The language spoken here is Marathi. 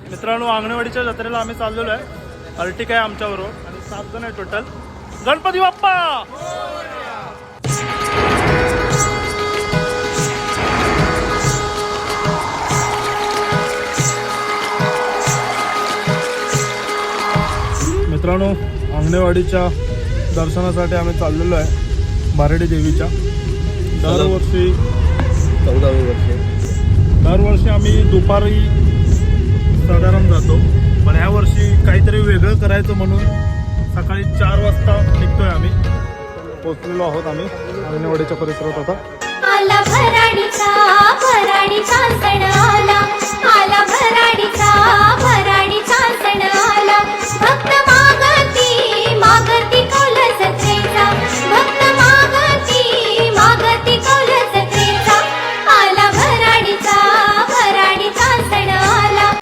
मित्रांनो, अंगणवाडीच्या जत्रेला आम्ही चाललेलो आहे. अर्टिका आहे आमच्याबरोबर आणि 7 जण आहे टोटल. गणपती बाप्पा. मित्रांनो, अंगणवाडीच्या दर्शनासाठी आम्ही चाललेलो आहे बारडी देवीच्या. दरवर्षी 14वे वर्ष. दरवर्षी आम्ही दुपारी साधारण जातो, पण ह्या वर्षी काहीतरी वेगळं करायचं म्हणून सकाळी 4 वाजता निघतोय. आम्ही पोचलेलो आहोत. आम्ही अंगणवाडीच्या परिसरात आता. आला भराडीचा सण आला, आला भराडीचा